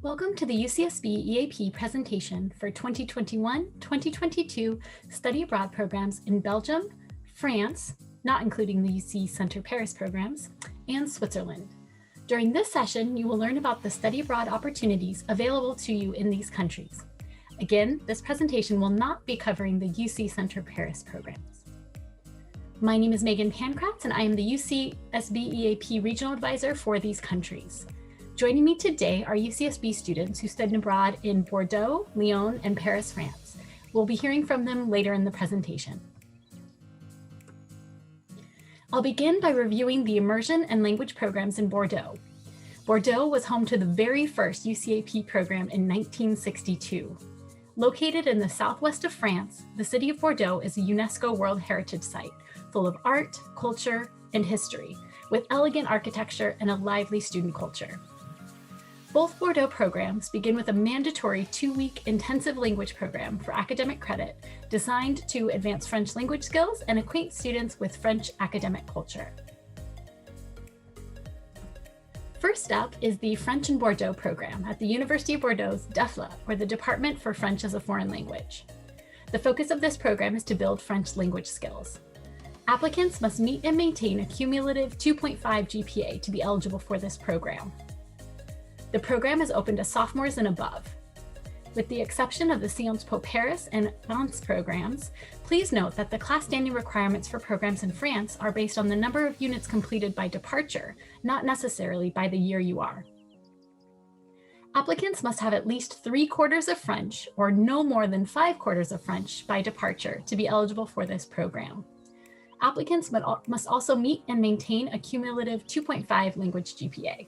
Welcome to the UCSB EAP presentation for 2021-2022 Study Abroad programs in Belgium, France, not including the UC Center Paris programs, and Switzerland. During this session, you will learn about the study abroad opportunities available to you in these countries. Again, this presentation will not be covering the UC Center Paris programs. My name is Megan Pankratz, and I am the UCSB EAP Regional Advisor for these countries. Joining me today are UCSB students who studied abroad in Bordeaux, Lyon, and Paris, France. We'll be hearing from them later in the presentation. I'll begin by reviewing the immersion and language programs in Bordeaux. Bordeaux was home to the very first UCAP program in 1962. Located in the southwest of France, the city of Bordeaux is a UNESCO World Heritage Site, full of art, culture, and history, with elegant architecture and a lively student culture. Both Bordeaux programs begin with a mandatory 2-week intensive language program for academic credit designed to advance French language skills and acquaint students with French academic culture. First up is the French in Bordeaux program at the University of Bordeaux's DEFLA, or the Department for French as a Foreign Language. The focus of this program is to build French language skills. Applicants must meet and maintain a cumulative 2.5 GPA to be eligible for this program. The program is open to sophomores and above. With the exception of the Sciences Po Paris and Reims programs, please note that the class standing requirements for programs in France are based on the number of units completed by departure, not necessarily by the year you are. Applicants must have at least 3/4 of French or no more than 5/4 of French by departure to be eligible for this program. Applicants must also meet and maintain a cumulative 2.5 language GPA.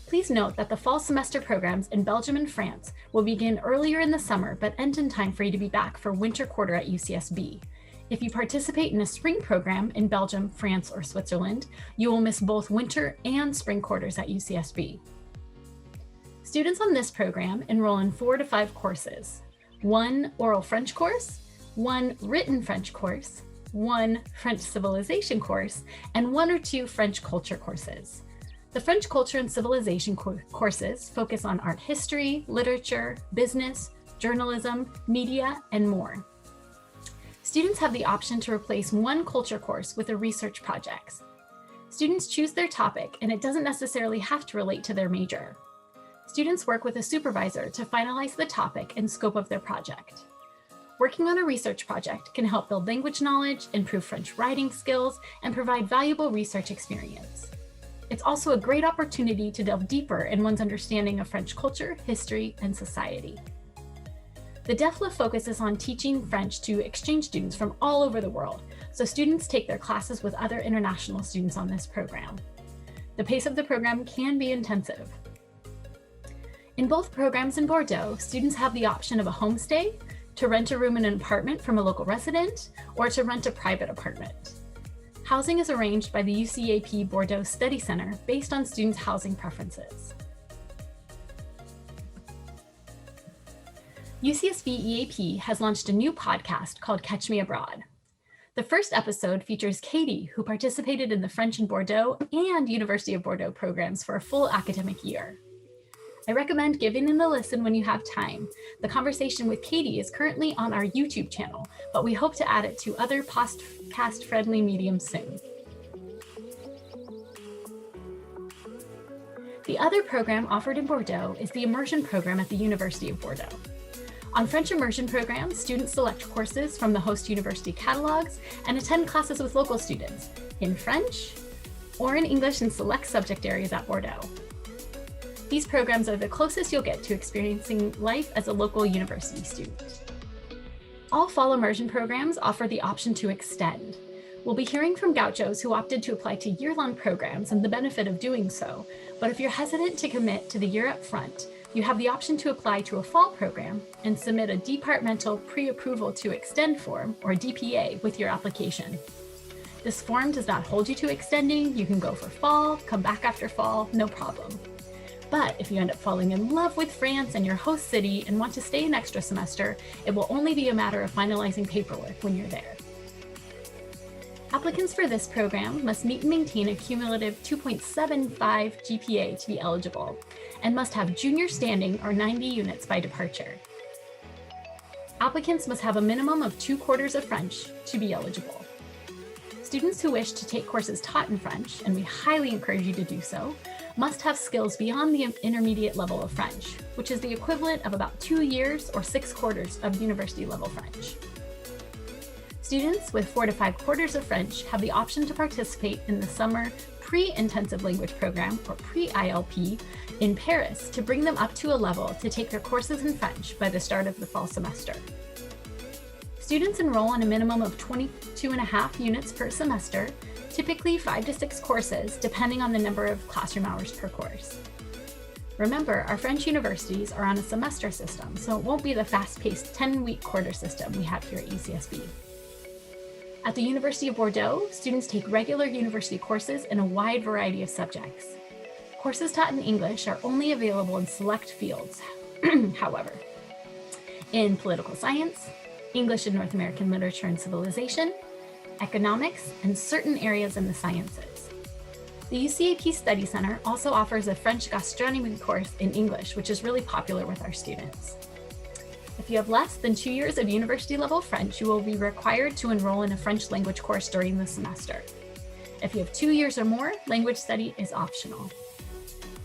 Please note that the fall semester programs in Belgium and France will begin earlier in the summer but end in time for you to be back for winter quarter at UCSB. If you participate in a spring program in Belgium, France, or Switzerland, you will miss both winter and spring quarters at UCSB. Students on this program enroll in 4 to 5 courses: 1 oral French course, 1 written French course, 1 French civilization course, and 1 or 2 French culture courses. The French culture and civilization courses focus on art history, literature, business, journalism, media, and more. Students have the option to replace 1 culture course with a research project. Students choose their topic, and it doesn't necessarily have to relate to their major. Students work with a supervisor to finalize the topic and scope of their project. Working on a research project can help build language knowledge, improve French writing skills, and provide valuable research experience. It's also a great opportunity to delve deeper in one's understanding of French culture, history, and society. The DEFLA focuses on teaching French to exchange students from all over the world, so students take their classes with other international students on this program. The pace of the program can be intensive. In both programs in Bordeaux, students have the option of a homestay, to rent a room in an apartment from a local resident, or to rent a private apartment. Housing is arranged by the UCAP Bordeaux Study Center based on students' housing preferences. UCSB EAP has launched a new podcast called Catch Me Abroad. The first episode features Katie, who participated in the French in Bordeaux and University of Bordeaux programs for a full academic year. I recommend giving it a listen when you have time. The conversation with Katie is currently on our YouTube channel, but we hope to add it to other podcast-friendly mediums soon. The other program offered in Bordeaux is the immersion program at the University of Bordeaux. On French immersion programs, students select courses from the host university catalogs and attend classes with local students in French or in English in select subject areas at Bordeaux. These programs are the closest you'll get to experiencing life as a local university student. All fall immersion programs offer the option to extend. We'll be hearing from gauchos who opted to apply to year-long programs and the benefit of doing so, but if you're hesitant to commit to the year up front, you have the option to apply to a fall program and submit a departmental pre-approval to extend form, or DPA, with your application. This form does not hold you to extending. You can go for fall, come back after fall, no problem. But if you end up falling in love with France and your host city and want to stay an extra semester, it will only be a matter of finalizing paperwork when you're there. Applicants for this program must meet and maintain a cumulative 2.75 GPA to be eligible, and must have junior standing or 90 units by departure. Applicants must have a minimum of 2 quarters of French to be eligible. Students who wish to take courses taught in French, and we highly encourage you to do so, must have skills beyond the intermediate level of French, which is the equivalent of about 2 years or 6 quarters of university level French. Students with 4 to 5 quarters of French have the option to participate in the summer pre-intensive language program, or pre-ILP, in Paris to bring them up to a level to take their courses in French by the start of the fall semester. Students enroll in a minimum of 22.5 units per semester, typically 5 to 6 courses, depending on the number of classroom hours per course. Remember, our French universities are on a semester system, so it won't be the fast-paced 10-week quarter system we have here at UCSB. At the University of Bordeaux, students take regular university courses in a wide variety of subjects. Courses taught in English are only available in select fields, however, in political science, English and North American literature and civilization, economics, and certain areas in the sciences. The UCAP Study Center also offers a French gastronomy course in English, which is really popular with our students. If you have less than 2 years of university level French, you will be required to enroll in a French language course during the semester. If you have 2 years or more, language study is optional.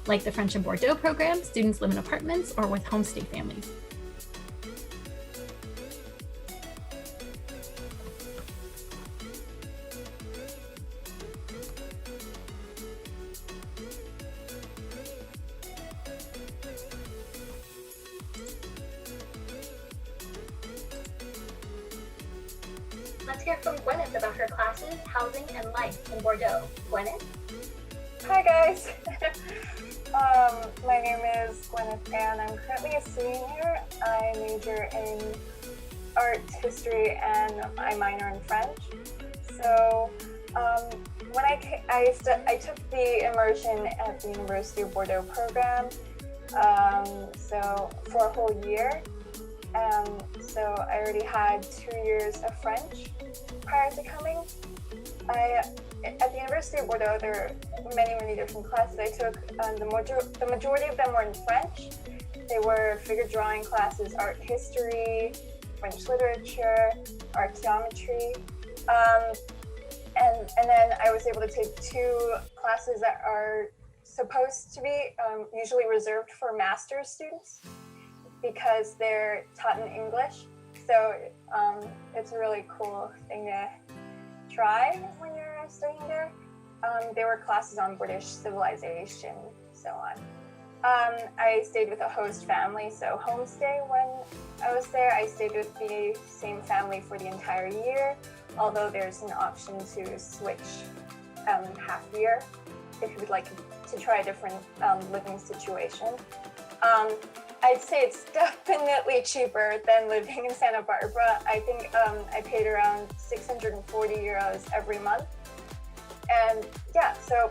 Like the French in Bordeaux program, students live in apartments or with homestay families. Let's hear from Gwyneth about her classes, housing, and life in Bordeaux. Gwyneth? Hi guys! My name is Gwyneth and I'm currently a senior. I major in art history and I minor in French. So when I took the immersion at the University of Bordeaux program so for a whole year. So I already had 2 years of French prior to coming. At the University of Bordeaux, there are many different classes I took. The majority of them were in French. They were figure drawing classes, art history, French literature, art geometry. And then I was able to take 2 classes that are supposed to be usually reserved for master's students, because they're taught in English. So it's a really cool thing to try when you're studying there. There were classes on British civilization, so on. I stayed with a host family, so homestay when I was there. I stayed with the same family for the entire year, although there's an option to switch half year if you would like to try a different living situation. I'd say it's definitely cheaper than living in Santa Barbara. I think I paid around 640 euros every month. And yeah, so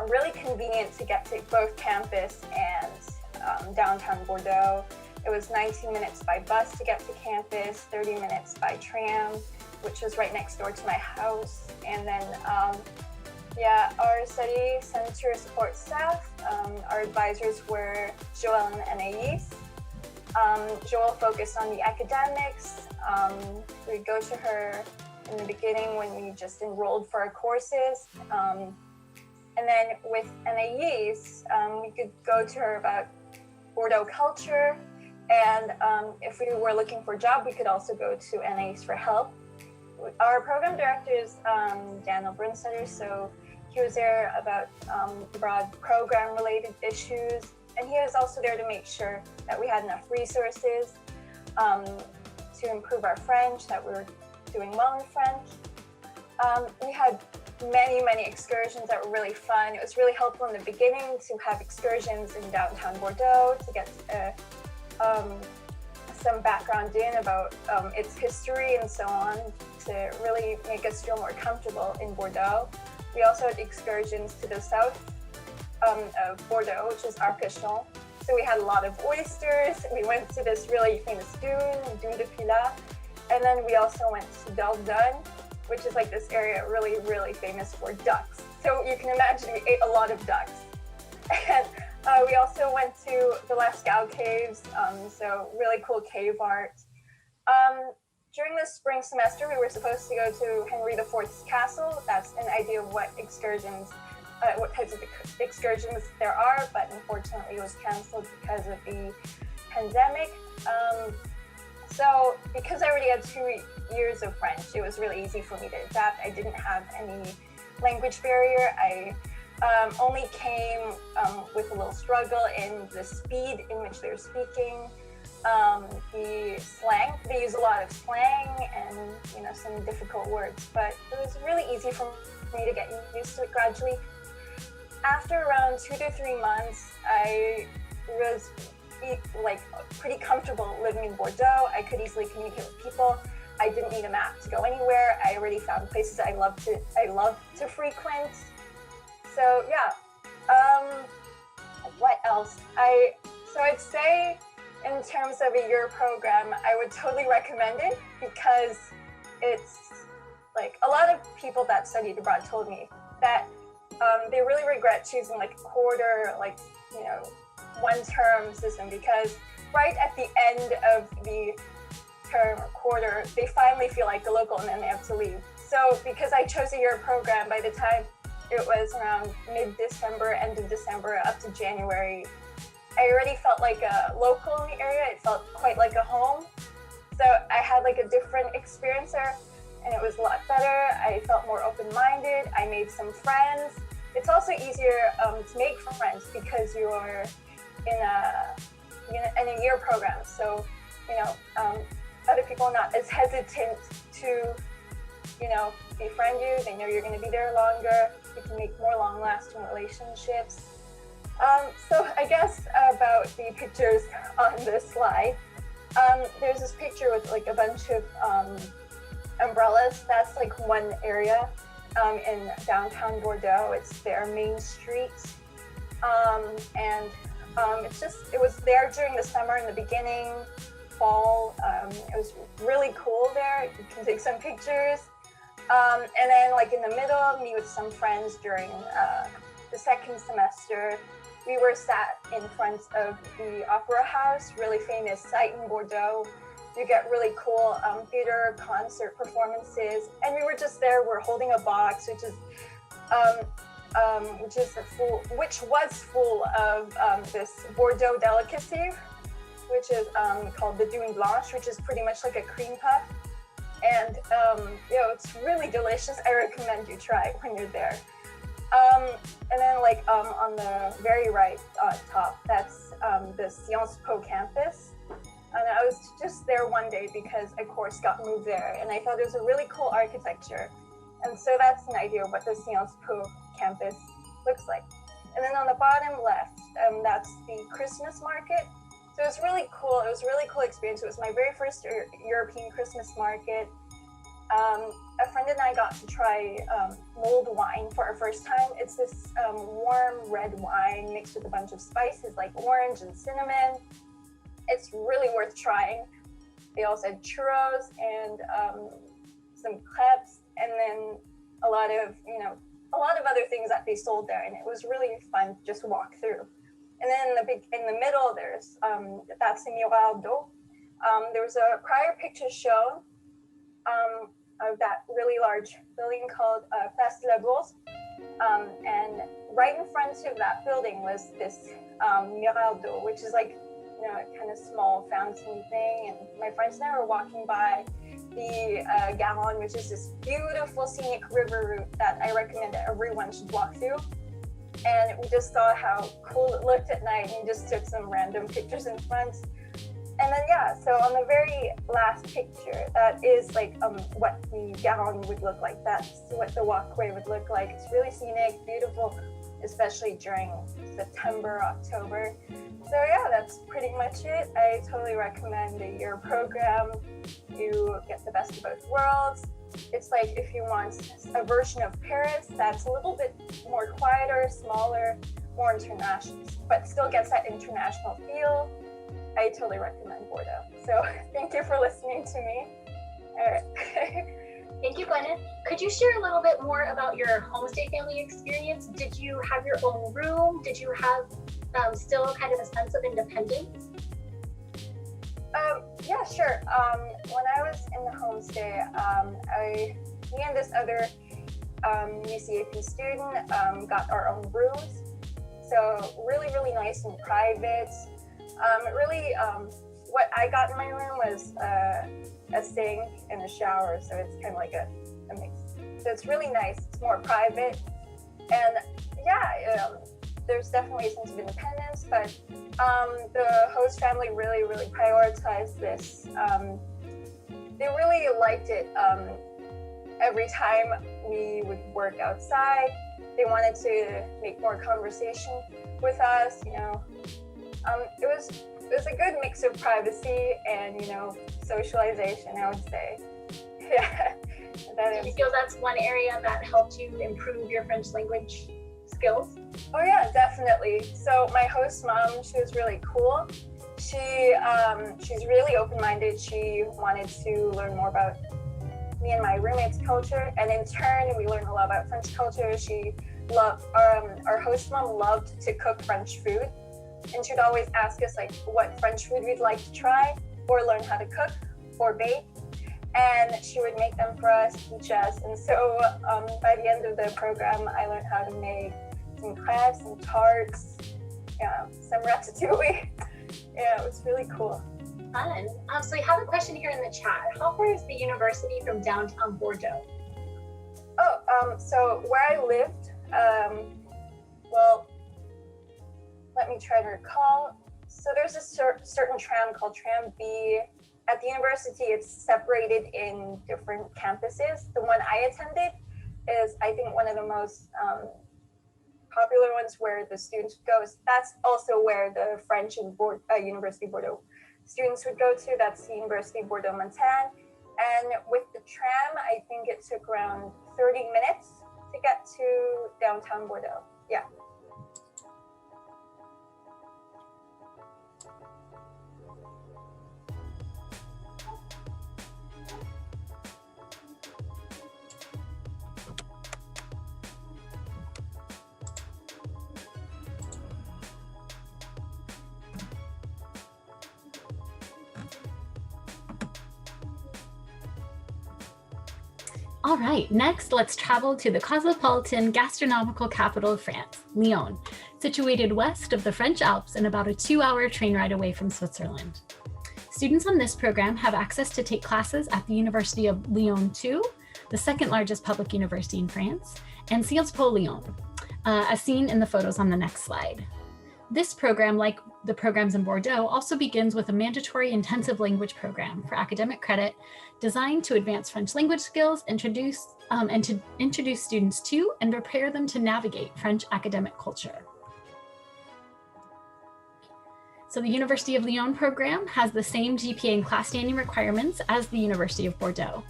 really convenient to get to both campus and downtown Bordeaux. It was 19 minutes by bus to get to campus, 30 minutes by tram, which was right next door to my house. And then yeah, our study center support staff, our advisors were Joelle and Anaïs. Joelle focused on the academics. We'd go to her in the beginning when we just enrolled for our courses. And then with Anaïs, we could go to her about Bordeaux culture. And if we were looking for a job, we could also go to Anaïs for help. Our program director is Daniel Brunstetter, so he was there about broad program-related issues, and he was also there to make sure that we had enough resources to improve our French, that we were doing well in French. We had many excursions that were really fun. It was really helpful in the beginning to have excursions in downtown Bordeaux to get some background in about its history and so on, to really make us feel more comfortable in Bordeaux. We also had excursions to the south of Bordeaux, which is Arcachon. So we had a lot of oysters. We went to this really famous dune de Pilat. And then we also went to Belgium, which is like this area really, really famous for ducks. So you can imagine we ate a lot of ducks. And we also went to the Lascaux caves, so really cool cave art. During the spring semester, we were supposed to go to Henry IV's castle. That's an idea of what excursions, what types of excursions there are, but unfortunately it was canceled because of the pandemic. So because I already had 2 years of French, it was really easy for me to adapt. I didn't have any language barrier. I only came with a little struggle in the speed in which they're speaking. The slang, they use a lot of slang and, you know, some difficult words, but it was really easy for me to get used to it gradually. After around 2 to 3 months, I was like pretty comfortable living in Bordeaux. I could easily communicate with people. I didn't need a map to go anywhere. I already found places I love to frequent. So yeah, what else? So I'd say in terms of a year program, I would totally recommend it because it's like a lot of people that studied abroad told me that they really regret choosing like a quarter, like, you know, one-term system, because right at the end of the term or quarter, they finally feel like a local and then they have to leave. So because I chose a year program, by the time it was around mid-December, end of December, up to January, I already felt like a local in the area. It felt quite like a home. So I had like a different experience there and it was a lot better. I felt more open-minded. I made some friends. It's also easier to make friends because you're in a year program. So, you know, other people are not as hesitant to, you know, befriend you. They know you're going to be there longer. You can make more long-lasting relationships. So I guess about the pictures on this slide, there's this picture with like a bunch of umbrellas. That's like one area in downtown Bordeaux. It's their main street. It was there during the summer in the beginning, fall. It was really cool there. You can take some pictures. And then like in the middle, me with some friends during the second semester, we were sat in front of the Opera House, really famous site in Bordeaux. You get really cool theater, concert performances. And we were just there, we're holding a box, which was full of this Bordeaux delicacy, which is called the Dune Blanche, which is pretty much like a cream puff. And you know, it's really delicious. I recommend you try it when you're there. And then like on the very right top, that's the Sciences Po campus. And I was just there one day because a course got moved there and I thought it was a really cool architecture. And so that's an idea of what the Sciences Po campus looks like. And then on the bottom left, that's the Christmas market. So it was really cool. It was a really cool experience. It was my very first European Christmas market. A friend and I got to try mulled wine for our first time. It's this warm red wine mixed with a bunch of spices like orange and cinnamon. It's really worth trying. They also had churros and some crepes, and then a lot of other things that they sold there, and it was really fun to just walk through. And then in the middle, there's that's the Miroir d'Eau. There was a prior picture shown of that really large building called Place de la Bourse, and right in front of that building was this Miroir d'Eau, which is like, you know, a kind of small fountain thing. And my friends and I were walking by the Garonne, which is this beautiful scenic river route that I recommend that everyone should walk through. And we just saw how cool it looked at night and just took some random pictures in front. And then, yeah, so on the very last picture, that is like what the Garonne would look like. That's what the walkway would look like. It's really scenic, beautiful, especially during September, October. So yeah, that's pretty much it. I totally recommend the year program. You get the best of both worlds. It's like if you want a version of Paris that's a little bit more quieter, smaller, more international, but still gets that international feel, I totally recommend Bordeaux. So thank you for listening to me. All right. Thank you, Gwyneth. Could you share a little bit more about your homestay family experience? Did you have your own room? Did you have still kind of a sense of independence? Yeah, sure. When I was in the homestay, me and this other UCAP student got our own rooms. So really, really nice and private. What I got in my room was a sink and a shower, so it's kind of like a mix. So it's really nice. It's more private, and yeah, there's definitely a sense of independence. But the host family really, really prioritized this. They really liked it. Every time we would work outside, they wanted to make more conversation with us. It was a good mix of privacy and, socialization, I would say. Yeah. Do you feel that's one area that helped you improve your French language skills? Oh yeah, definitely. So my host mom, she was really cool. She's really open-minded. She wanted to learn more about me and my roommate's culture, and in turn, we learned a lot about French culture. Our host mom loved to cook French food. And she'd always ask us what French food we'd like to try or learn how to cook or bake. And she would make them for us, teach us. And so by the end of the program, I learned how to make some crepes, some tarts, some ratatouille. Yeah, it was really cool. Fun. So we have a question here in the chat. How far is the university from downtown Bordeaux? So where I lived, let me try to recall. So there's a certain tram called Tram B. At the university, it's separated in different campuses. The one I attended is, I think, one of the most popular ones where the students go. That's also where the French and University of Bordeaux students would go to. That's the University of Bordeaux-Montaigne. And with the tram, I think it took around 30 minutes to get to downtown Bordeaux. Yeah. All right, next let's travel to the cosmopolitan gastronomical capital of France, Lyon, situated west of the French Alps and about a 2-hour train ride away from Switzerland. Students on this program have access to take classes at the University of Lyon 2, the second largest public university in France, and Sciences Po Lyon, as seen in the photos on the next slide. This program, like the programs in Bordeaux, also begins with a mandatory intensive language program for academic credit designed to advance French language skills, introduce students to and prepare them to navigate French academic culture. So the University of Lyon program has the same GPA and class standing requirements as the University of Bordeaux.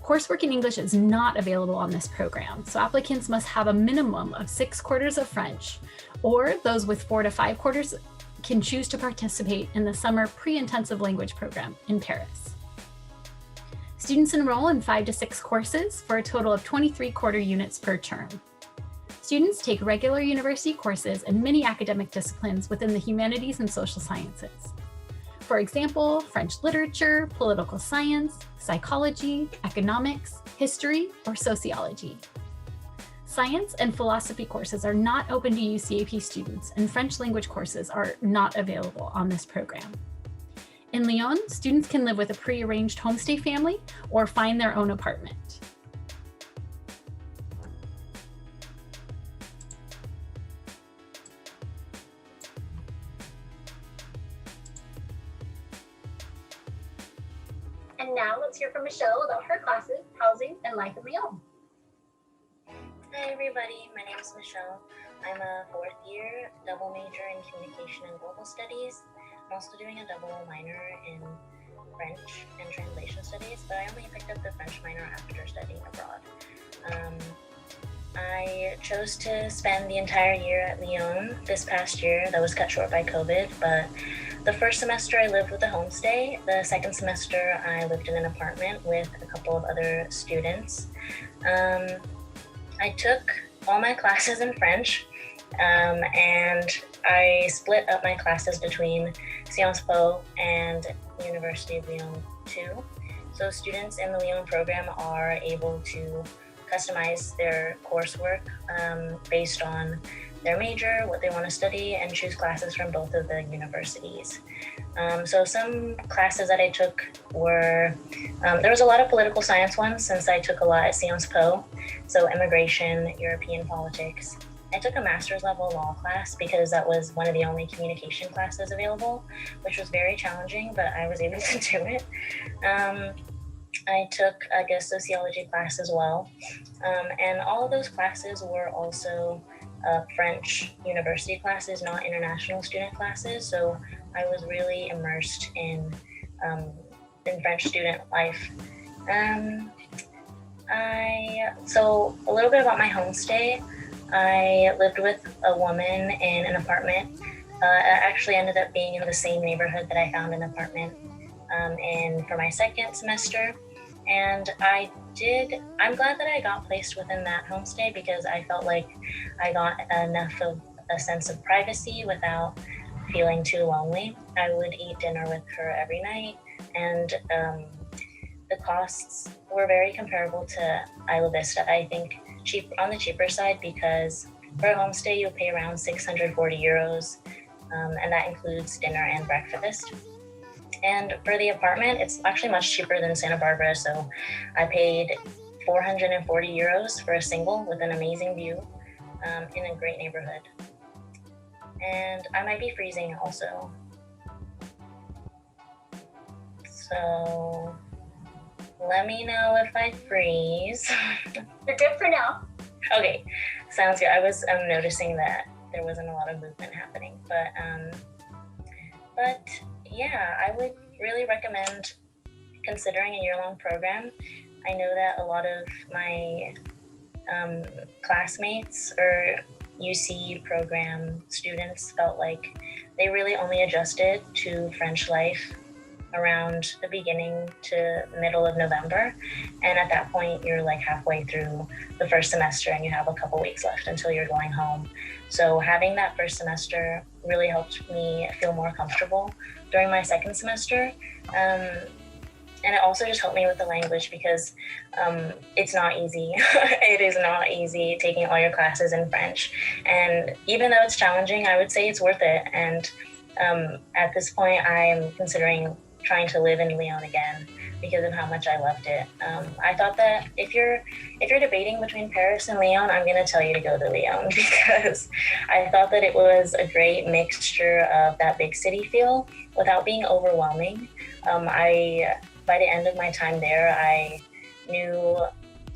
Coursework in English is not available on this program, so applicants must have a minimum of 6 quarters of French, or those with 4 to 5 quarters can choose to participate in the summer pre-intensive language program in Paris. Students enroll in 5 to 6 courses for a total of 23 quarter units per term. Students take regular university courses in many academic disciplines within the humanities and social sciences. For example, French literature, political science, psychology, economics, history, or sociology. Science and philosophy courses are not open to UCAP students, and French language courses are not available on this program. In Lyon, students can live with a pre-arranged homestay family or find their own apartment. And now let's hear from Michelle about her classes, housing, and life in Lyon. Hi everybody, my name is Michelle. I'm a 4th year double major in communication and global studies. I'm also doing a double minor in French and translation studies, but I only picked up the French minor after studying abroad. I chose to spend the entire year at Lyon this past year. That was cut short by COVID, but The first semester I lived with a homestay. The second semester I lived in an apartment with a couple of other students. I took all my classes in French, and I split up my classes between Sciences Po and University of Lyon too. So students in the Lyon program are able to customize their coursework based on their major, what they want to study, and choose classes from both of the universities. So some classes that I took were, there was a lot of political science ones since I took a lot at Sciences Po, so immigration, European politics. I took a master's level law class because that was one of the only communication classes available, which was very challenging, but I was able to do it. I took, I guess, sociology class as well. And all of those classes were also French university classes, not international student classes. So I was really immersed in French student life. So a little bit about my homestay. I lived with a woman in an apartment. I actually ended up being in the same neighborhood that I found an apartment for my second semester. And I'm glad that I got placed within that homestay because I felt like I got enough of a sense of privacy without feeling too lonely. I would eat dinner with her every night, and the costs were very comparable to Isla Vista. I think on the cheaper side because for a homestay you'll pay around 640 euros, and that includes dinner and breakfast. And for the apartment, it's actually much cheaper than Santa Barbara. So I paid 440 euros for a single with an amazing view in a great neighborhood. And I might be freezing also. So let me know if I freeze. You're good for now. Okay, sounds good. I was noticing that there wasn't a lot of movement happening, but yeah, I would really recommend considering a year-long program. I know that a lot of my classmates or UC program students felt like they really only adjusted to French life around the beginning to middle of November. And at that point, you're like halfway through the first semester and you have a couple weeks left until you're going home. So having that first semester really helped me feel more comfortable during my second semester. And it also just helped me with the language because it's not easy. It is not easy taking all your classes in French. And even though it's challenging, I would say it's worth it. And at this point, I'm considering trying to live in Lyon again because of how much I loved it. I thought that if you're debating between Paris and Lyon, I'm going to tell you to go to Lyon because I thought that it was a great mixture of that big city feel without being overwhelming. By the end of my time there, I knew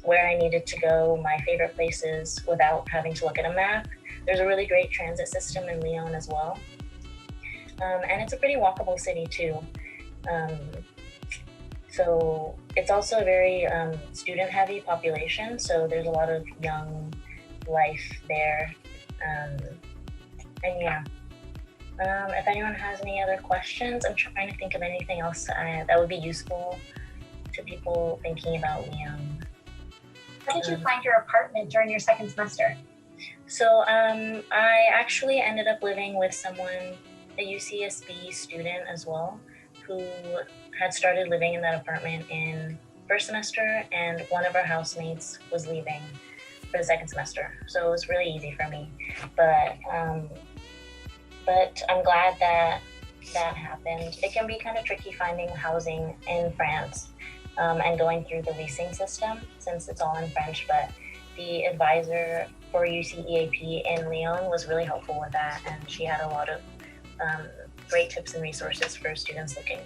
where I needed to go, my favorite places without having to look at a map. There's a really great transit system in Lyon as well. And it's a pretty walkable city too. So it's also a very student-heavy population, so there's a lot of young life there. And yeah, if anyone has any other questions, I'm trying to think of anything else that would be useful to people thinking about Lyon. How did you find your apartment during your second semester? So I actually ended up living with someone, a UCSB student as well, who had started living in that apartment in first semester, and one of our housemates was leaving for the second semester. So it was really easy for me. But I'm glad that happened. It can be kind of tricky finding housing in France and going through the leasing system since it's all in French, but the advisor for UCEAP in Lyon was really helpful with that, and she had a lot of great tips and resources for students looking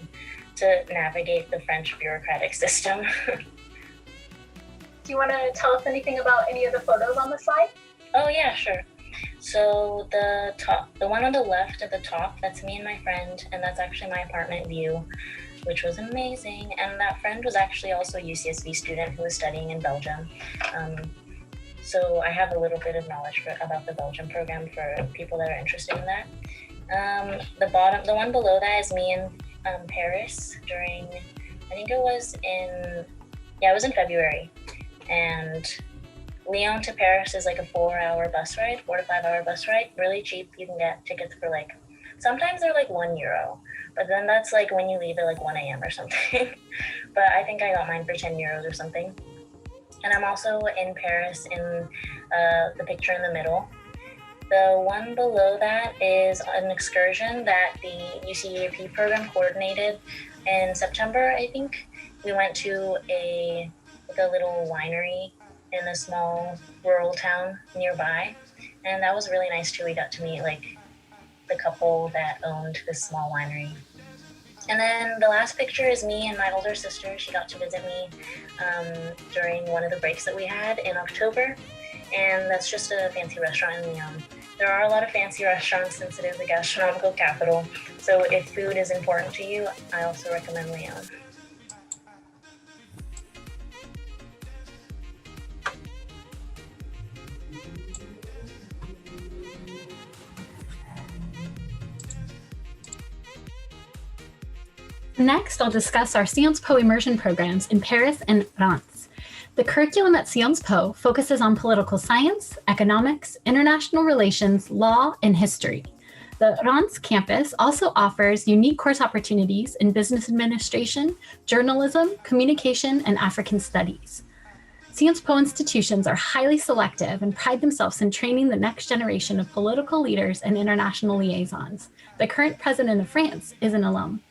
to navigate the French bureaucratic system. Do you want to tell us anything about any of the photos on the slide? Oh yeah, sure. So the one on the left at the top, that's me and my friend, and that's actually my apartment view, which was amazing. And that friend was actually also a UCSB student who was studying in Belgium. So I have a little bit of knowledge about the Belgium program for people that are interested in that. The one below that is me in Paris during, I think it was in February. And Lyon to Paris is like a 4 to 5 hour bus ride, really cheap. You can get tickets for like, sometimes they're like €1, but then that's like when you leave at like 1 a.m. or something. But I think I got mine for €10 or something. And I'm also in Paris in the picture in the middle. The one below that is an excursion that the UCSB program coordinated in September, I think. We went to a little winery in a small rural town nearby, and that was really nice too. We got to meet like the couple that owned this small winery. And then the last picture is me and my older sister. She got to visit me during one of the breaks that we had in October, and that's just a fancy restaurant in Lyon. There are a lot of fancy restaurants since it is the gastronomical capital, so if food is important to you, I also recommend Lyon. Next, I'll discuss our Sciences Po immersion programs in Paris and Reims. The curriculum at Sciences Po focuses on political science, economics, international relations, law, and history. The Reims campus also offers unique course opportunities in business administration, journalism, communication, and African studies. Sciences Po institutions are highly selective and pride themselves in training the next generation of political leaders and international liaisons. The current president of France is an alum.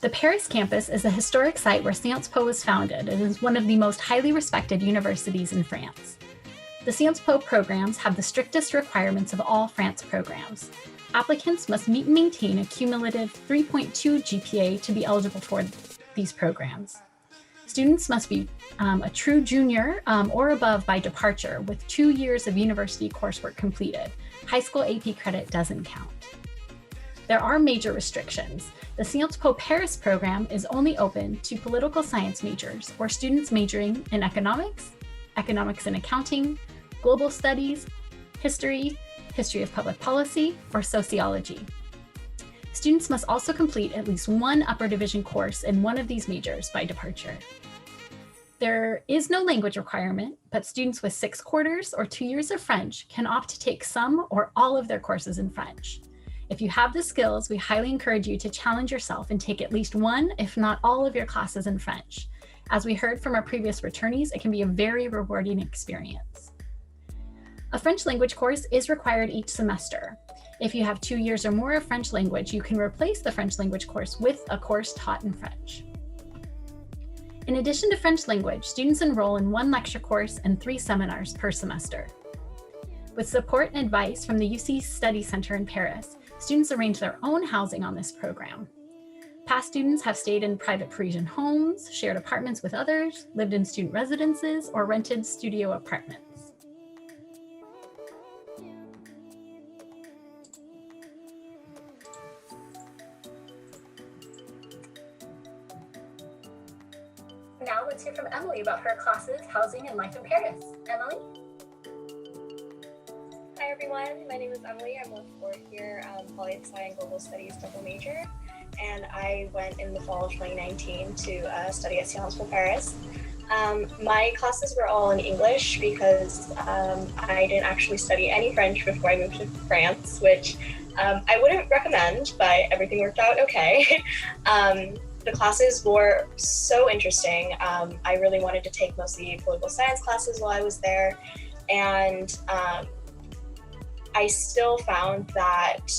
The Paris campus is a historic site where Sciences Po was founded and is one of the most highly respected universities in France. The Sciences Po programs have the strictest requirements of all France programs. Applicants must meet and maintain a cumulative 3.2 GPA to be eligible for these programs. Students must be a true junior or above by departure with 2 years of university coursework completed. High school AP credit doesn't count. There are major restrictions. The Sciences Po Paris program is only open to political science majors or students majoring in economics, economics and accounting, global studies, history, history of public policy, or sociology. Students must also complete at least one upper division course in one of these majors by departure. There is no language requirement, but students with 6 quarters or 2 years of French can opt to take some or all of their courses in French. If you have the skills, we highly encourage you to challenge yourself and take at least one, if not all of your classes in French. As we heard from our previous returnees, it can be a very rewarding experience. A French language course is required each semester. If you have 2 years or more of French language, you can replace the French language course with a course taught in French. In addition to French language, students enroll in 1 lecture course and 3 seminars per semester. With support and advice from the UC Study Center in Paris, students arrange their own housing on this program. Past students have stayed in private Parisian homes, shared apartments with others, lived in student residences, or rented studio apartments. Now let's hear from Emily about her classes, housing, and life in Paris. Emily? Hi everyone, my name is Emily. I'm a 4th year Poli-Sci and Global Studies double major, and I went in the fall of 2019 to study at Sciences Po Paris. My classes were all in English because I didn't actually study any French before I moved to France, which I wouldn't recommend, but everything worked out okay. The classes were so interesting. I really wanted to take mostly political science classes while I was there, and I still found that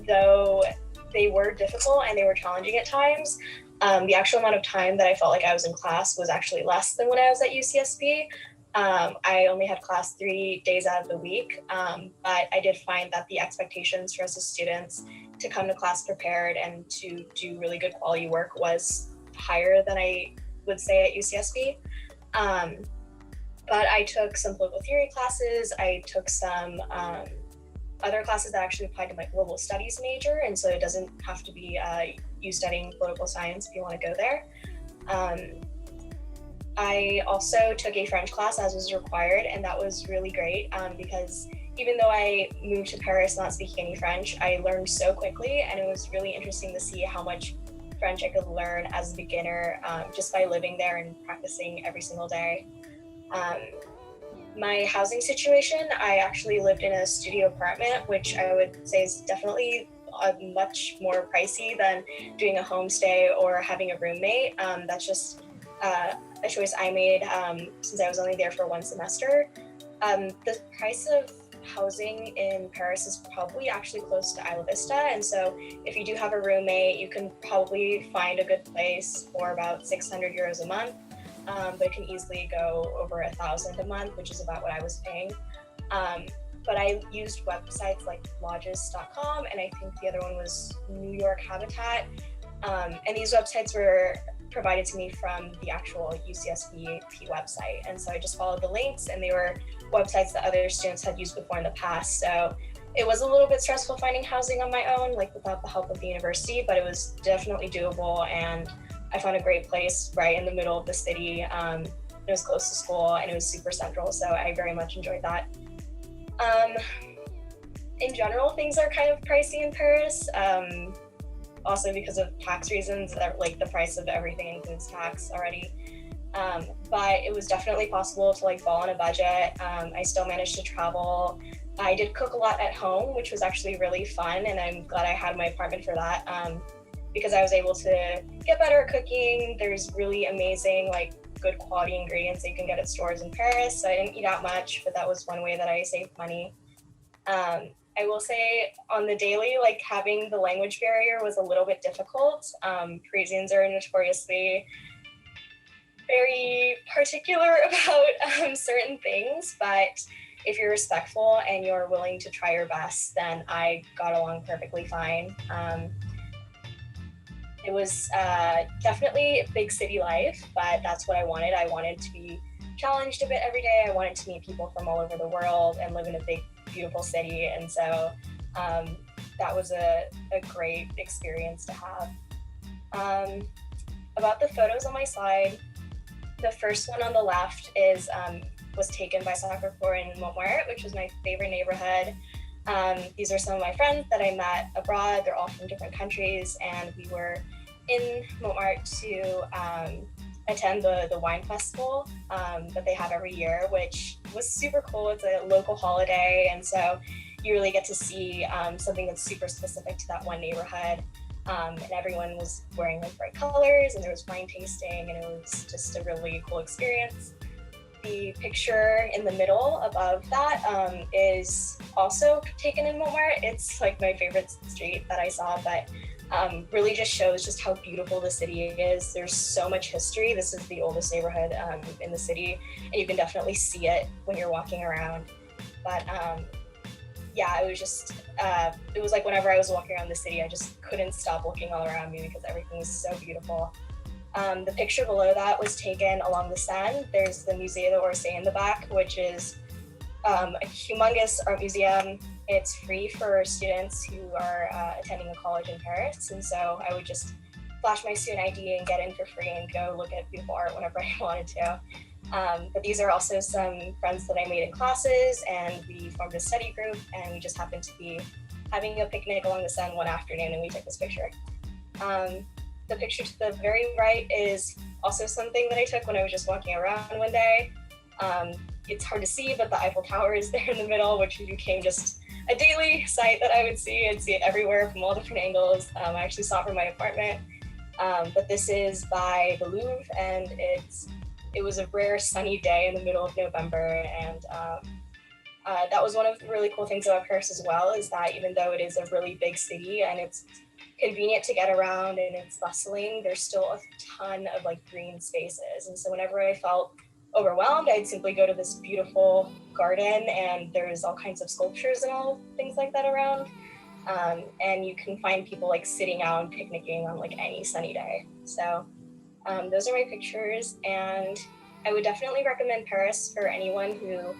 though they were difficult and they were challenging at times, the actual amount of time that I felt like I was in class was actually less than when I was at UCSB. I only had class 3 days out of the week, but I did find that the expectations for us as students to come to class prepared and to do really good quality work was higher than I would say at UCSB. But I took some political theory classes, I took some other classes that actually applied to my global studies major, and so it doesn't have to be you studying political science if you want to go there. I also took a French class as was required, and that was really great because even though I moved to Paris not speaking any French, I learned so quickly, and it was really interesting to see how much French I could learn as a beginner just by living there and practicing every single day. My housing situation, I actually lived in a studio apartment, which I would say is definitely much more pricey than doing a homestay or having a roommate. That's just a choice I made since I was only there for one semester. The price of housing in Paris is probably actually close to Isla Vista, and so if you do have a roommate, you can probably find a good place for about 600 euros a month, but it can easily go over 1,000 a month, which is about what I was paying. But I used websites like lodges.com, and I think the other one was New York Habitat, and these websites were provided to me from the actual UCSB website. And so I just followed the links, and they were websites that other students had used before in the past. So it was a little bit stressful finding housing on my own, like without the help of the university, but it was definitely doable. And I found a great place right in the middle of the city. It was close to school, and it was super central. So I very much enjoyed that. In general, things are kind of pricey in Paris. Also because of tax reasons, like the price of everything includes tax already. But it was definitely possible to like fall on a budget. I still managed to travel. I did cook a lot at home, which was actually really fun, and I'm glad I had my apartment for that because I was able to get better at cooking. There's really amazing, like good quality ingredients that you can get at stores in Paris. So I didn't eat out much, but that was one way that I saved money. I will say on the daily, like having the language barrier was a little bit difficult. Parisians are notoriously very particular about certain things, but if you're respectful and you're willing to try your best, then I got along perfectly fine. It was definitely big city life, but that's what I wanted. I wanted to be challenged a bit every day. I wanted to meet people from all over the world and live in a big, beautiful city. And so that was a great experience to have. About the photos on my slide, the first one on the left was taken by Sacré-Cœur in Montmartre, which was my favorite neighborhood. These are some of my friends that I met abroad. They're all from different countries, and we were in Montmartre to attend the wine festival that they have every year, which was super cool. It's a local holiday, and so you really get to see something that's super specific to that one neighborhood. And everyone was wearing like bright colors, and there was wine tasting, and it was just a really cool experience. The picture in the middle above that is also taken in Montmartre. It's like my favorite street that I saw, but really just shows just how beautiful the city is. There's so much history. This is the oldest neighborhood in the city, and you can definitely see it when you're walking around. But yeah, it was just, it was like whenever I was walking around the city, I just couldn't stop looking all around me because everything was so beautiful. The picture below that was taken along the Seine. There's the Musée d'Orsay in the back, which is a humongous art museum. It's free for students who are attending a college in Paris. And so I would just flash my student ID and get in for free and go look at beautiful art whenever I wanted to. But these are also some friends that I made in classes, and we formed a study group, and we just happened to be having a picnic along the Seine one afternoon, and we took this picture. The picture to the very right is also something that I took when I was just walking around one day. It's hard to see, but the Eiffel Tower is there in the middle, which became just a daily sight that I would see. I'd see it everywhere from all different angles. I actually saw it from my apartment. But this is by the Louvre, and it was a rare sunny day in the middle of November, and that was one of the really cool things about Paris as well, is that even though it is a really big city and it's convenient to get around and it's bustling, there's still a ton of like green spaces. And so whenever I felt overwhelmed, I'd simply go to this beautiful garden, and there's all kinds of sculptures and all things like that around. And you can find people like sitting out and picnicking on like any sunny day. So those are my pictures, and I would definitely recommend Paris for anyone who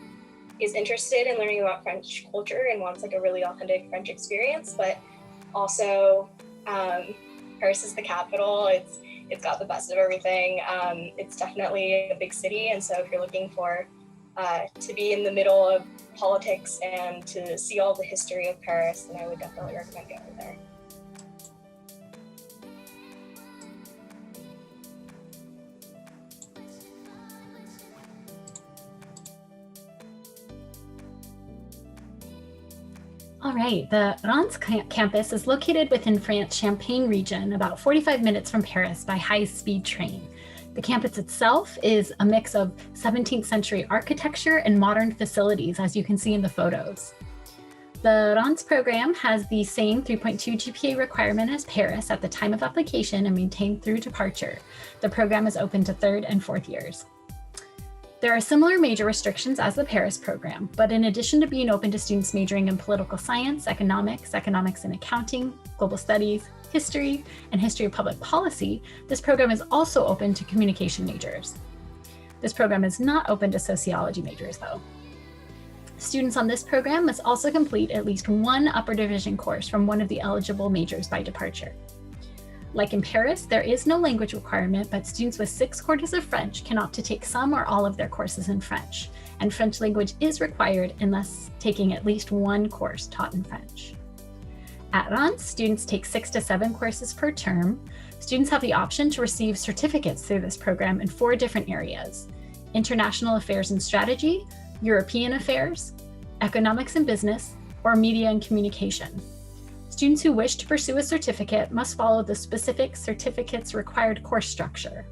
is interested in learning about French culture and wants like a really authentic French experience. But also Paris is the capital. It's got the best of everything. It's definitely a big city, and so if you're looking for to be in the middle of politics and to see all the history of Paris, then I would definitely recommend going there. All right, the Reims campus is located within France's Champagne region, about 45 minutes from Paris by high-speed train. The campus itself is a mix of 17th century architecture and modern facilities, as you can see in the photos. The Reims program has the same 3.2 GPA requirement as Paris at the time of application and maintained through departure. The program is open to third and fourth years. There are similar major restrictions as the Paris program, but in addition to being open to students majoring in political science, economics and accounting, global studies, history, and history of public policy, this program is also open to communication majors. This program is not open to sociology majors, though. Students on this program must also complete at least one upper division course from one of the eligible majors by departure. Like in Paris, there is no language requirement, but students with 6 quarters of French can opt to take some or all of their courses in French, and French language is required unless taking at least one course taught in French. At Reims, students take 6 to 7 courses per term. Students have the option to receive certificates through this program in 4 different areas: international affairs and strategy, European affairs, economics and business, or media and communication. Students who wish to pursue a certificate must follow the specific certificate's required course structure.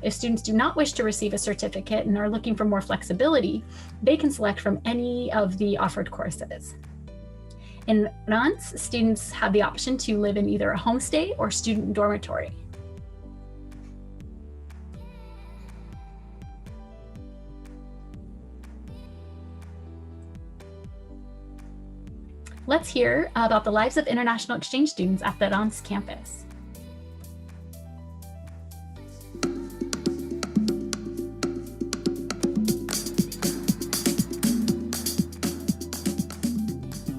If students do not wish to receive a certificate and are looking for more flexibility, they can select from any of the offered courses. In Reims, students have the option to live in either a homestay or student dormitory. Let's hear about the lives of international exchange students at the Reims campus.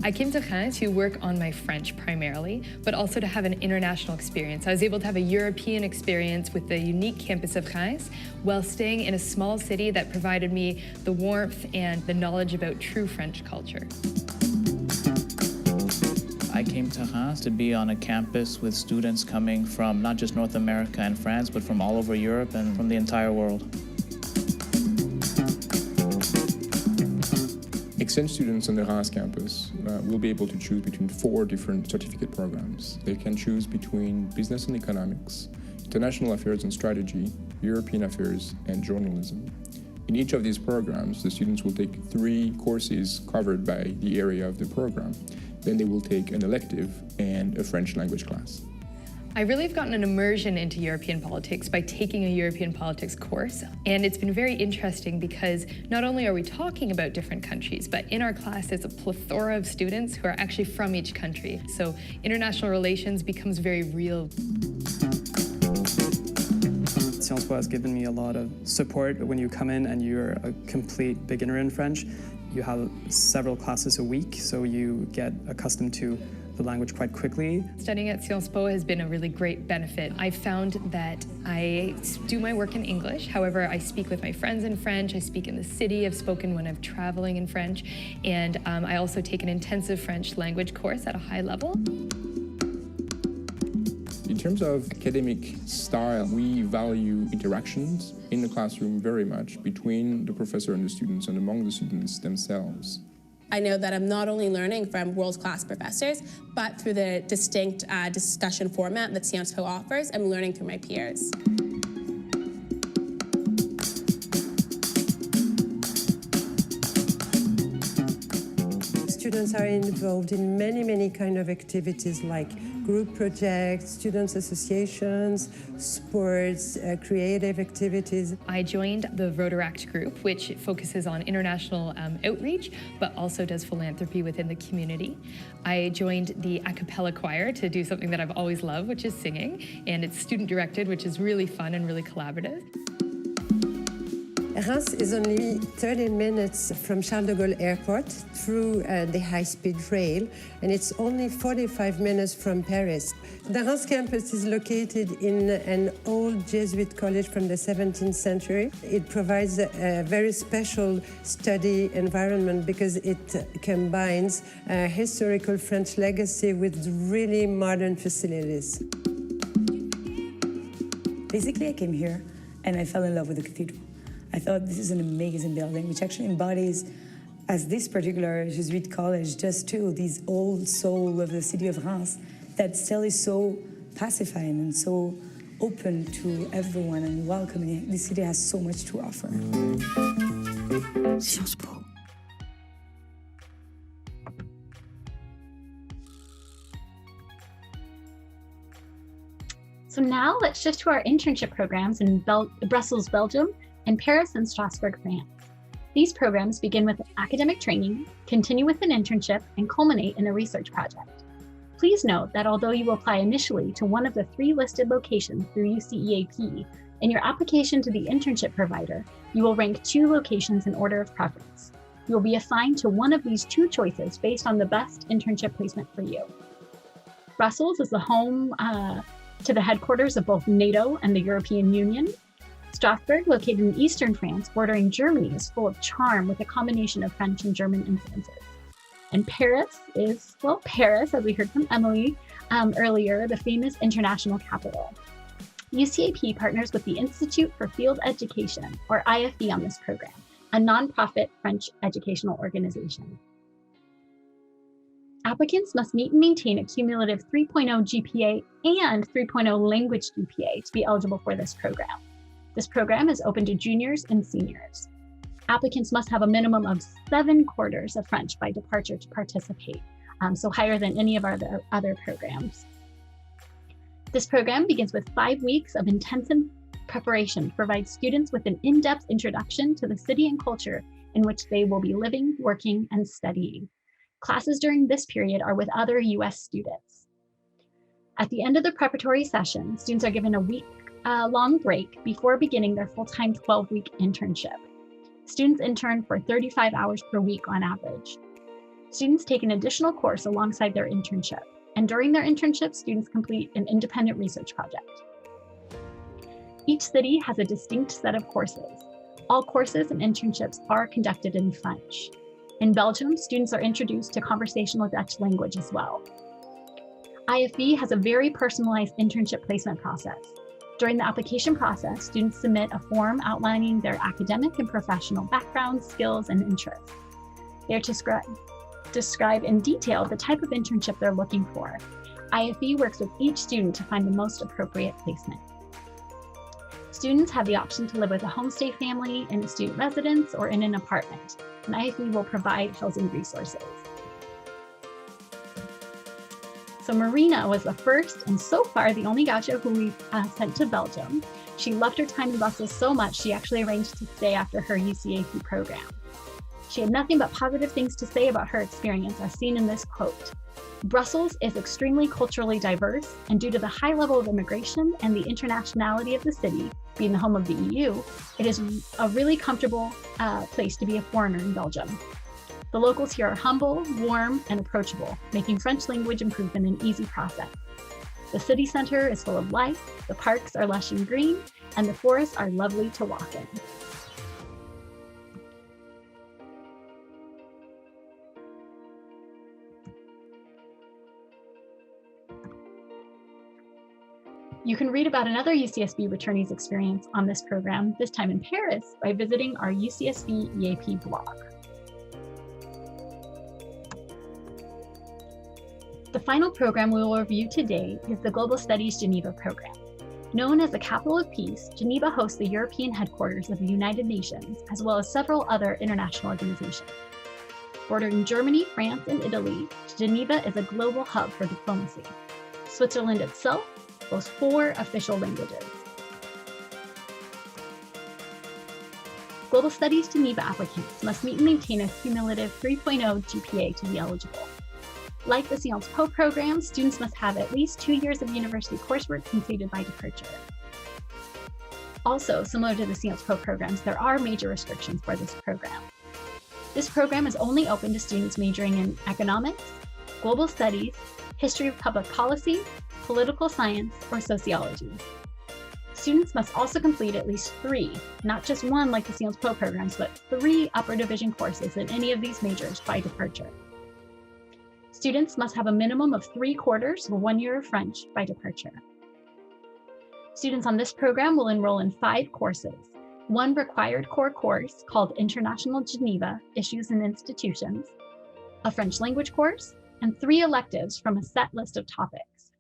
I came to Reims to work on my French primarily, but also to have an international experience. I was able to have a European experience with the unique campus of Reims while staying in a small city that provided me the warmth and the knowledge about true French culture. I came to Reims to be on a campus with students coming from not just North America and France, but from all over Europe and from the entire world. Exchange students on the Reims campus will be able to choose between 4 different certificate programs. They can choose between business and economics, international affairs and strategy, European affairs, and journalism. In each of these programs, the students will take 3 courses covered by the area of the program. Then they will take an elective and a French language class. I really have gotten an immersion into European politics by taking a European politics course, and it's been very interesting because not only are we talking about different countries, but in our class there's a plethora of students who are actually from each country. So international relations becomes very real. Sciences Po has given me a lot of support when you come in and you're a complete beginner in French. You have several classes a week, so you get accustomed to the language quite quickly. Studying at Sciences Po has been a really great benefit. I found that I do my work in English. However, I speak with my friends in French. I speak in the city. I've spoken when I'm traveling in French. And I also take an intensive French language course at a high level. In terms of academic style, we value interactions in the classroom very much between the professor and the students and among the students themselves. I know that I'm not only learning from world-class professors, but through the distinct discussion format that Sciences Po offers, I'm learning through my peers. Students are involved in many kind of activities like group projects, students associations, sports, creative activities. I joined the Rotaract group, which focuses on international outreach, but also does philanthropy within the community. I joined the a cappella choir to do something that I've always loved, which is singing, and it's student directed, which is really fun and really collaborative. Reims is only 30 minutes from Charles de Gaulle Airport through the high-speed rail, and it's only 45 minutes from Paris. The Reims campus is located in an old Jesuit college from the 17th century. It provides a very special study environment because it combines historical French legacy with really modern facilities. Basically, I came here and I fell in love with the cathedral. I thought this is an amazing building, which actually embodies, as this particular Jesuit college does too, this old soul of the city of Reims that still is so pacifying and so open to everyone and welcoming. This city has so much to offer. Sciences Po. So now let's shift to our internship programs in Brussels, Belgium, and Paris and Strasbourg, France. These programs begin with academic training, continue with an internship, and culminate in a research project. Please note that although you apply initially to one of the 3 listed locations through UCEAP, in your application to the internship provider, you will rank 2 locations in order of preference. You will be assigned to one of these 2 choices based on the best internship placement for you. Brussels is the home to the headquarters of both NATO and the European Union. Strasbourg, located in eastern France, bordering Germany, is full of charm with a combination of French and German influences. And Paris is, well, Paris, as we heard from Emily earlier, the famous international capital. UCAP partners with the Institute for Field Education, or IFE, on this program, a nonprofit French educational organization. Applicants must meet and maintain a cumulative 3.0 GPA and 3.0 language GPA to be eligible for this program. This program is open to juniors and seniors. Applicants must have a minimum of 7 quarters of French by departure to participate, so higher than any of our other programs. This program begins with 5 weeks of intensive preparation to provide students with an in-depth introduction to the city and culture in which they will be living, working, and studying. Classes during this period are with other US students. At the end of the preparatory session, students are given a week-long break before beginning their full-time 12-week internship. Students intern for 35 hours per week on average. Students take an additional course alongside their internship, and during their internship, students complete an independent research project. Each city has a distinct set of courses. All courses and internships are conducted in French. In Belgium, students are introduced to conversational Dutch language as well. IFE has a very personalized internship placement process. During the application process, students submit a form outlining their academic and professional backgrounds, skills, and interests. They are to describe in detail the type of internship they're looking for. IFE works with each student to find the most appropriate placement. Students have the option to live with a homestay family, in a student residence, or in an apartment, and IFE will provide housing resources. So Marina was the first and so far the only gaucho who we sent to Belgium. She loved her time in Brussels so much she actually arranged to stay after her UCAP program. She had nothing but positive things to say about her experience, as seen in this quote. Brussels is extremely culturally diverse, and due to the high level of immigration and the internationality of the city, being the home of the EU, it is a really comfortable place to be a foreigner in Belgium. The locals here are humble, warm, and approachable, making French language improvement an easy process. The city center is full of life, the parks are lush and green, and the forests are lovely to walk in. You can read about another UCSB returnee's experience on this program, this time in Paris, by visiting our UCSB EAP blog. The final program we will review today is the Global Studies Geneva program. Known as the Capital of Peace, Geneva hosts the European headquarters of the United Nations, as well as several other international organizations. Bordering Germany, France, and Italy, Geneva is a global hub for diplomacy. Switzerland itself boasts 4 official languages. Global Studies Geneva applicants must meet and maintain a cumulative 3.0 GPA to be eligible. Like the Sciences Po program, students must have at least 2 years of university coursework completed by departure. Also, similar to the Sciences Po programs, there are major restrictions for this program. This program is only open to students majoring in economics, global studies, history of public policy, political science, or sociology. Students must also complete at least 3, not just 1 like the Sciences Po programs, but 3 upper division courses in any of these majors by departure. Students must have a minimum of 3 quarters or 1 year of French by departure. Students on this program will enroll in 5 courses, 1 required core course called International Geneva, Issues and Institutions, a French language course, and 3 electives from a set list of topics.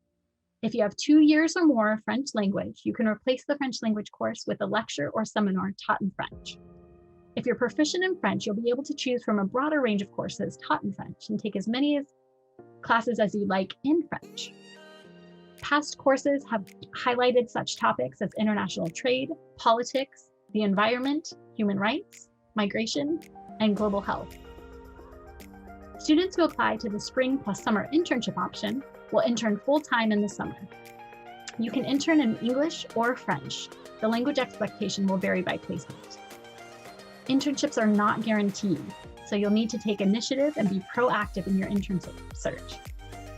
If you have 2 years or more of French language, you can replace the French language course with a lecture or seminar taught in French. If you're proficient in French, you'll be able to choose from a broader range of courses taught in French and take as many classes as you like in French. Past courses have highlighted such topics as international trade, politics, the environment, human rights, migration, and global health. Students who apply to the spring plus summer internship option will intern full-time in the summer. You can intern in English or French. The language expectation will vary by placement. Internships are not guaranteed, so you'll need to take initiative and be proactive in your internship search.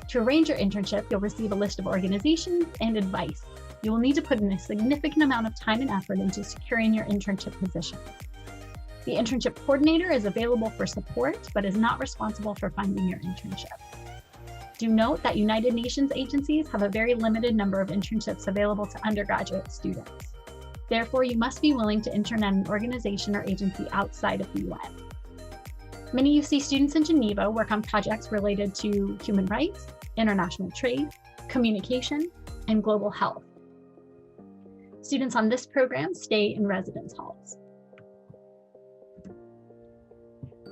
To arrange your internship, you'll receive a list of organizations and advice. You will need to put in a significant amount of time and effort into securing your internship position. The internship coordinator is available for support, but is not responsible for finding your internship. Do note that United Nations agencies have a very limited number of internships available to undergraduate students. Therefore, you must be willing to intern at an organization or agency outside of the UN. Many UC students in Geneva work on projects related to human rights, international trade, communication, and global health. Students on this program stay in residence halls.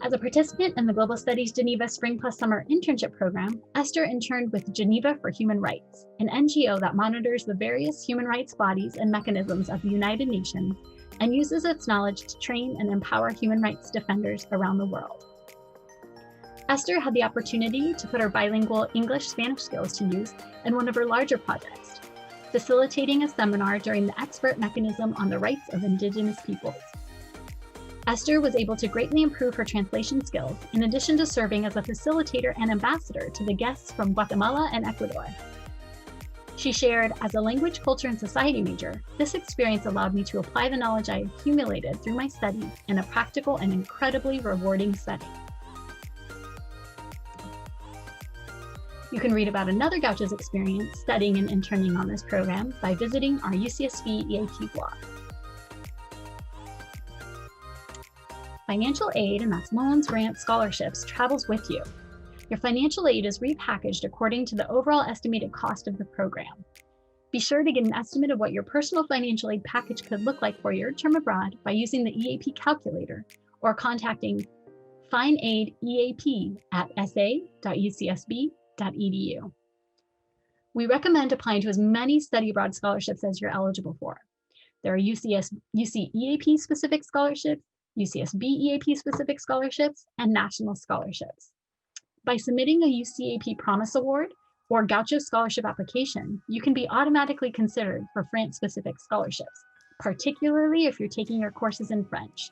As a participant in the Global Studies Geneva Spring plus Summer Internship Program, Esther interned with Geneva for Human Rights, an NGO that monitors the various human rights bodies and mechanisms of the United Nations and uses its knowledge to train and empower human rights defenders around the world. Esther had the opportunity to put her bilingual English-Spanish skills to use in one of her larger projects, facilitating a seminar during the Expert Mechanism on the Rights of Indigenous Peoples. Esther was able to greatly improve her translation skills, in addition to serving as a facilitator and ambassador to the guests from Guatemala and Ecuador. She shared, as a language, culture, and society major, this experience allowed me to apply the knowledge I accumulated through my studies in a practical and incredibly rewarding setting. You can read about another Gaucho's experience studying and interning on this program by visiting our UCSB EAP blog. Financial aid, and that's loans, grants, scholarships, travels with you. Your financial aid is repackaged according to the overall estimated cost of the program. Be sure to get an estimate of what your personal financial aid package could look like for your term abroad by using the EAP calculator or contacting FineAid EAP at sa.ucsb.edu. We recommend applying to as many study abroad scholarships as you're eligible for. There are UC EAP specific scholarships, UCSB EAP specific scholarships, and national scholarships. By submitting a UCAP Promise Award or Gaucho Scholarship application, you can be automatically considered for France-specific scholarships, particularly if you're taking your courses in French.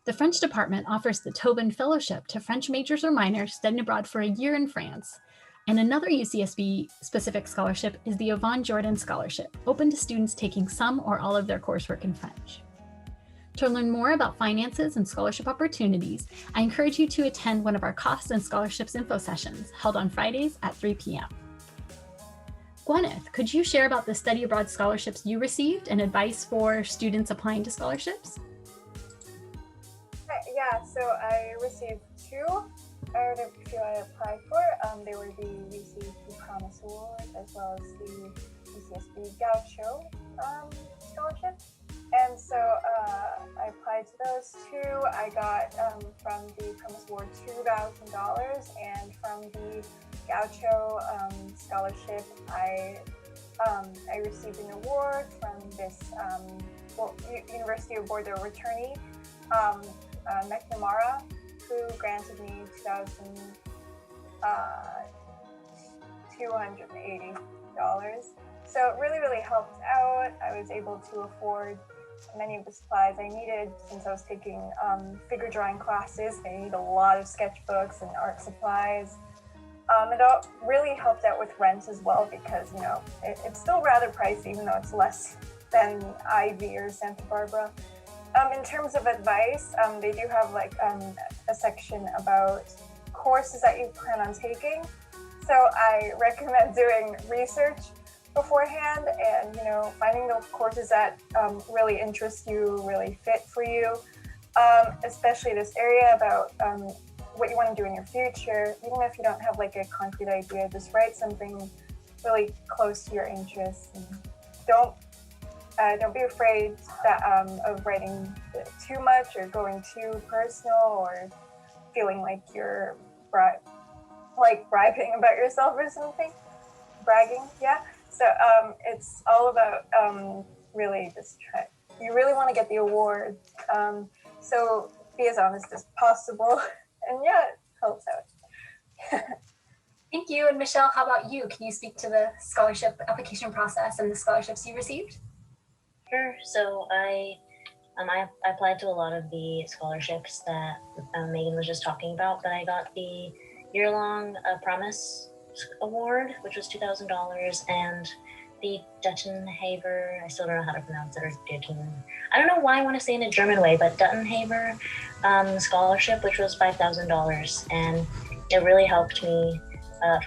The French department offers the Tobin Fellowship to French majors or minors studying abroad for a year in France. And another UCSB-specific scholarship is the Yvonne Jordan Scholarship, open to students taking some or all of their coursework in French. To learn more about finances and scholarship opportunities, I encourage you to attend one of our costs and scholarships info sessions held on Fridays at 3 p.m. Gwyneth, could you share about the study abroad scholarships you received and advice for students applying to scholarships? Yeah, so I received 2 out of the 2 I applied for. They were the UCSB Promise Award as well as the UCSB Gaucho scholarship. And so I applied to those 2. I got from the Promise Award $2,000, and from the Gaucho scholarship, I received an award from this University of Bordeaux returnee, McNamara, who granted me $2,280. So it really, really helped out. I was able to afford many of the supplies I needed since I was taking figure drawing classes. They need a lot of sketchbooks and art supplies. It all really helped out with rent as well because, you know, it's still rather pricey, even though it's less than Ivy or Santa Barbara. In terms of advice, they do have like a section about courses that you plan on taking. So I recommend doing research beforehand and, you know, finding those courses that really interest you, really fit for you, especially this area about what you want to do in your future. Even if you don't have like a concrete idea, just write something really close to your interests. And don't be afraid of writing too much or going too personal or feeling like you're bragging about yourself or something. Bragging, yeah. So it's all about really just try. You really want to get the award, so be as honest as possible, and yeah, it helps out. Thank you. And Michelle, how about you? Can you speak to the scholarship application process and the scholarships you received? Sure. So I applied to a lot of the scholarships that Megan was just talking about, but I got the year-long Promise Award, which was $2,000, and the Duttenhaver, I still don't know how to pronounce it, or I don't know why I want to say it in a German way, but Duttenhaver scholarship, which was $5,000, and it really helped me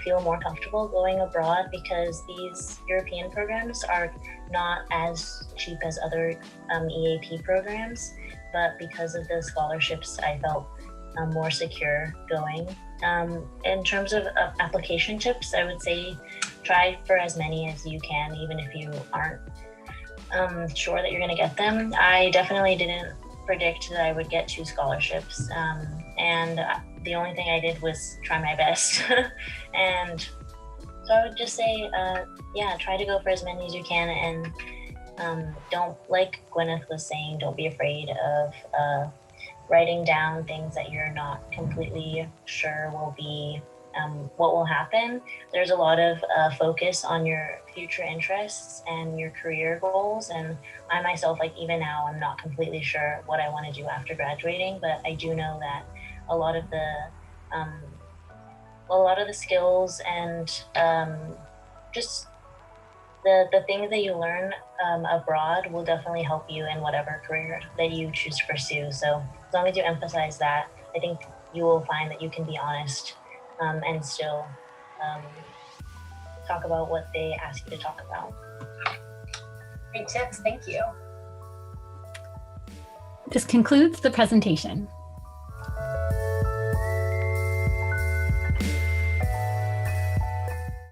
feel more comfortable going abroad because these European programs are not as cheap as other EAP programs, but because of the scholarships, I felt more secure going. In terms of application tips, I would say try for as many as you can, even if you aren't sure that you're going to get them. I definitely didn't predict that I would get 2 scholarships, and the only thing I did was try my best. And so I would just say, yeah, try to go for as many as you can, and don't, like Gwyneth was saying, don't be afraid of writing down things that you're not completely sure will be what will happen. There's a lot of focus on your future interests and your career goals, and I myself, like even now, I'm not completely sure what I want to do after graduating, but I do know that a lot of the skills and just the things that you learn abroad will definitely help you in whatever career that you choose to pursue. So as long as you emphasize that, I think you will find that you can be honest and still talk about what they ask you to talk about. Great tips, thank you. This concludes the presentation.